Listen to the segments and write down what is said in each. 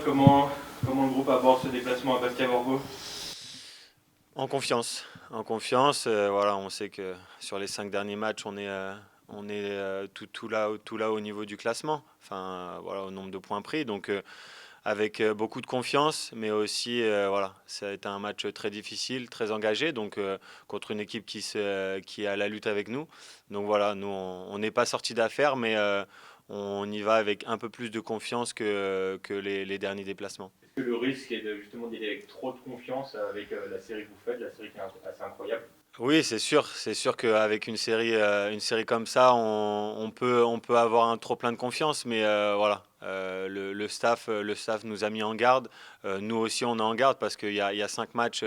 comment le groupe aborde ce déplacement à Bastia-Borgo? En confiance. Voilà, on sait que sur les 5 derniers matchs, on est tout là au niveau du classement. Enfin, voilà, au nombre de points pris. Donc, avec beaucoup de confiance, mais aussi, voilà, ça a été un match très difficile, très engagé, donc contre une équipe qui est à la lutte avec nous. Donc voilà, nous, on n'est pas sorti d'affaire, mais on y va avec un peu plus de confiance que les derniers déplacements. Est-ce que le risque est de justement d'y aller avec trop de confiance avec la série que vous faites, la série qui est assez incroyable? Oui, c'est sûr. C'est sûr qu'avec une série comme ça, on peut avoir un trop plein de confiance, mais voilà, le staff nous a mis en garde. Nous aussi, on est en garde parce qu'il y a 5 matchs,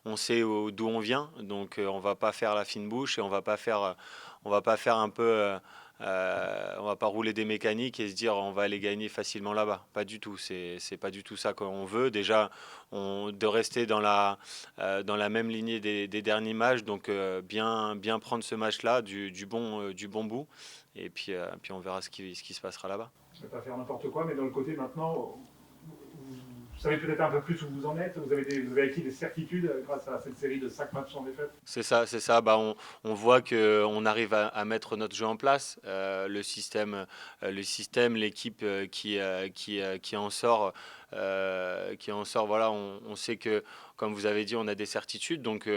on sait d'où on vient, donc on va pas faire la fine bouche et on va pas faire un peu, on va pas rouler des mécaniques et se dire on va aller gagner facilement là-bas. Pas du tout. C'est pas du tout ça qu'on veut. Déjà, de rester dans la même lignée des derniers matchs. Donc bien prendre ce match-là du bon bout. Et puis on verra ce qui se passera là-bas. Je ne vais pas faire n'importe quoi, mais dans le côté maintenant, vous savez peut-être un peu plus où vous en êtes. Vous avez acquis des certitudes grâce à cette série de 5 matchs sans défaite. C'est ça, c'est ça. Bah, on voit qu'on arrive à mettre notre jeu en place. L'équipe qui en sort. Voilà, on sait que, comme vous avez dit, on a des certitudes. Donc,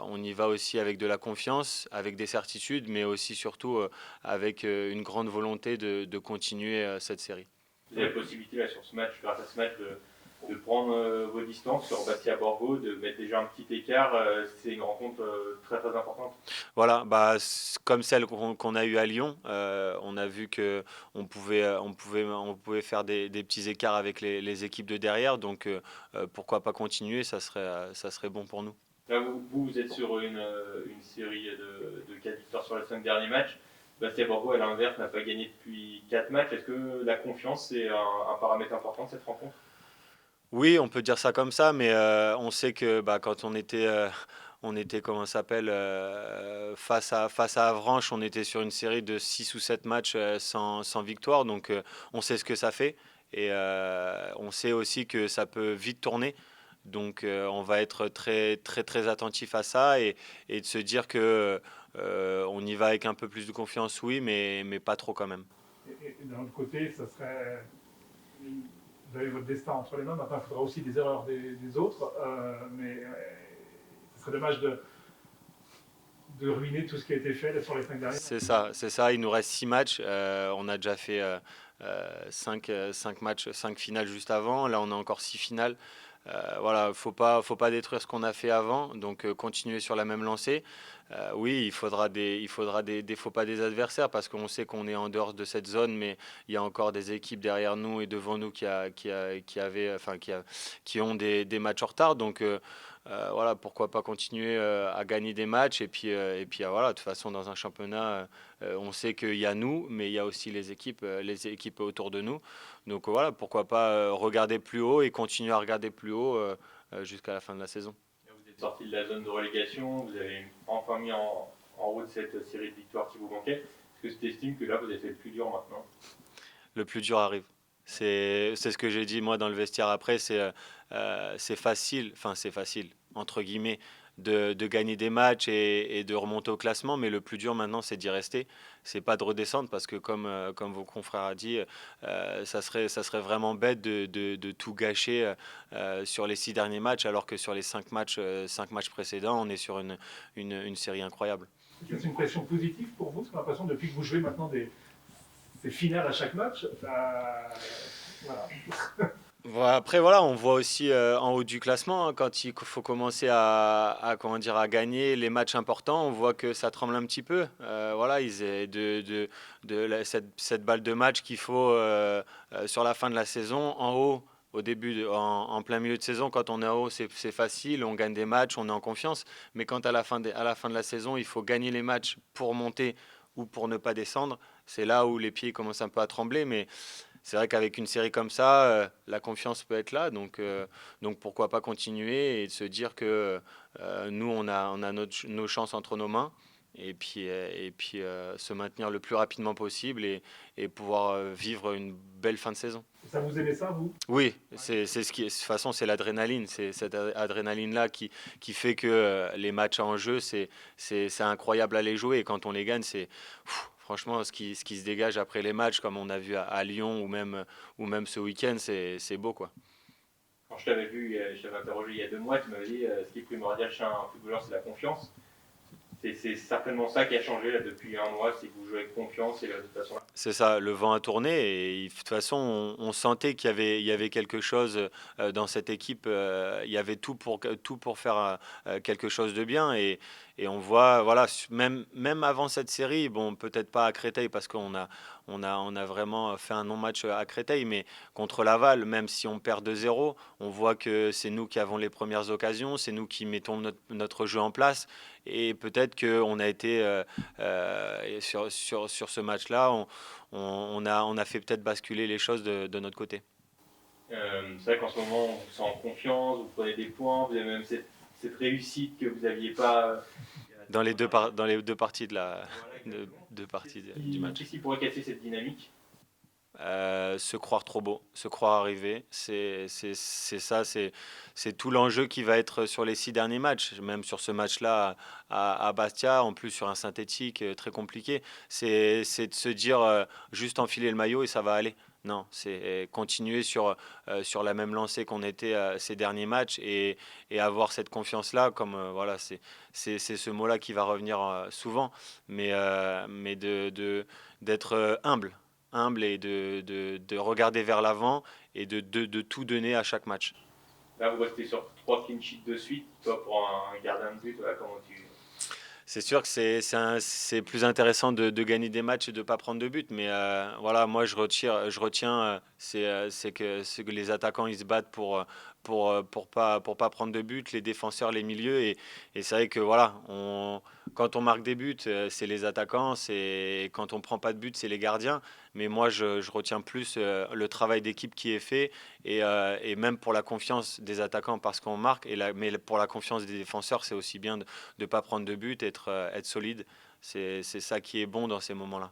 on y va aussi avec de la confiance, avec des certitudes, mais aussi surtout avec une grande volonté de continuer cette série. Vous avez la possibilité là sur ce match, grâce à ce match, de prendre vos distances sur Bastia-Borgo, de mettre déjà un petit écart. C'est une rencontre très très importante. Voilà, bah, comme celle qu'on a eue à Lyon, on a vu que on pouvait faire des petits écarts avec les équipes de derrière. Donc, pourquoi pas continuer, ça serait bon pour nous. Là, vous êtes sur une série de 4 victoires sur les 5 derniers matchs. Bastia-Borgo, à l'inverse, n'a pas gagné depuis 4 matchs. Est-ce que la confiance, c'est un paramètre important de cette rencontre? Oui, on peut dire ça comme ça, mais on sait que bah, quand on était comment ça s'appelle, face à Avranches, on était sur une série de 6 ou 7 matchs sans victoire, donc on sait ce que ça fait et on sait aussi que ça peut vite tourner. Donc on va être très très très attentif à ça et de se dire que on y va avec un peu plus de confiance, oui, mais pas trop quand même. Et d'un autre côté, ça serait. Vous avez votre destin entre les mains. Maintenant, il faudra aussi des erreurs des autres. Mais ce serait dommage de ruiner tout ce qui a été fait là, sur les 5 derniers C'est matchs. ça, c'est ça. Il nous reste 6 matchs. On a déjà fait 5 matchs, 5 finales juste avant. Là, on a encore 6 finales. Voilà, faut pas détruire ce qu'on a fait avant. Donc, continuer sur la même lancée. Oui, il faudra des faux pas des adversaires parce qu'on sait qu'on est en dehors de cette zone, mais il y a encore des équipes derrière nous et devant nous qui ont des matchs en retard. Donc, voilà, pourquoi pas continuer à gagner des matchs et puis voilà, de toute façon dans un championnat, on sait qu'il y a nous, mais il y a aussi les équipes autour de nous. Donc voilà, pourquoi pas regarder plus haut et continuer à regarder plus haut jusqu'à la fin de la saison. Vous êtes sorti de la zone de relégation, vous avez enfin mis en route cette série de victoires qui vous manquait. Est-ce que tu estimes que là, vous avez fait le plus dur maintenant? Le plus dur arrive. C'est ce que j'ai dit moi dans le vestiaire après, c'est facile, enfin c'est facile, entre guillemets, de gagner des matchs et de remonter au classement, mais le plus dur maintenant c'est d'y rester, c'est pas de redescendre parce que comme vos confrères a dit, ça serait vraiment bête de tout gâcher sur les 6 derniers matchs alors que sur les 5 matchs précédents on est sur une série incroyable. C'est une pression positive pour vous. C'est l'impression depuis que vous jouez maintenant des finales à chaque match. Voilà. Après, voilà, on voit aussi en haut du classement, hein, quand il faut commencer comment dire, à gagner les matchs importants, on voit que ça tremble un petit peu. Voilà, cette balle de match qu'il faut sur la fin de la saison, en haut, au début, en plein milieu de saison, quand on est en haut, c'est facile, on gagne des matchs, on est en confiance. Mais quand à la fin de la saison, il faut gagner les matchs pour monter ou pour ne pas descendre, c'est là où les pieds commencent un peu à trembler. Mais c'est vrai qu'avec une série comme ça, la confiance peut être là. Donc pourquoi pas continuer et de se dire que nous, on a nos chances entre nos mains. se maintenir le plus rapidement possible et pouvoir vivre une belle fin de saison. Ça vous aimez ça, vous? Oui, c'est ce qui, de toute façon, c'est l'adrénaline, c'est cette adrénaline-là qui fait que les matchs en jeu, c'est incroyable à les jouer et quand on les gagne, franchement ce qui se dégage après les matchs, comme on a vu à Lyon ou même ce week-end, c'est beau quoi. Quand je t'avais vu, je t'avais interrogé il y a 2 mois, tu m'avais dit ce qui est primordial chez un footballeur, c'est la confiance. C'est certainement ça qui a changé là, depuis un mois, c'est que vous jouez avec confiance et de toute façon. C'est ça, le vent a tourné et de toute façon, on sentait il y avait quelque chose dans cette équipe. Il y avait tout pour faire quelque chose de bien et on voit, voilà, même avant cette série, bon, peut-être pas à Créteil parce on a vraiment fait un non-match à Créteil, mais contre Laval, même si on perd 2-0, on voit que c'est nous qui avons les premières occasions, c'est nous qui mettons notre jeu en place et peut-être qu'on a été sur ce match-là, on a fait peut-être basculer les choses de notre côté. C'est vrai qu'en ce moment, on vous sent en confiance, vous prenez des points, vous avez même cette réussite que vous n'aviez pas dans les deux parties du match. Qu'est-ce qui pourrait casser cette dynamique? Se croire trop beau, se croire arrivé, c'est ça, c'est tout l'enjeu qui va être sur les 6 derniers matchs, même sur ce match-là à Bastia, en plus sur un synthétique très compliqué, c'est de se dire juste enfiler le maillot et ça va aller. Non, c'est continuer sur la même lancée qu'on était ces derniers matchs et avoir cette confiance-là, comme voilà, c'est ce mot-là qui va revenir souvent, mais d'être humble et de regarder vers l'avant et de tout donner à chaque match. Là, vous restez sur 3 clean sheets de suite. Toi, pour un gardien de but, voilà, comment tu. C'est sûr que c'est plus intéressant de gagner des matchs et de ne pas prendre de but. Mais voilà, moi, je retiens c'est que les attaquants, ils se battent pour pas prendre de but, les défenseurs, les milieux. Et c'est vrai que voilà, quand on marque des buts, c'est les attaquants. Quand on prend pas de but, c'est les gardiens. Mais moi, je retiens plus le travail d'équipe qui est fait et même pour la confiance des attaquants parce qu'on marque. Mais pour la confiance des défenseurs, c'est aussi bien de ne pas prendre de but, être solide. C'est ça qui est bon dans ces moments-là.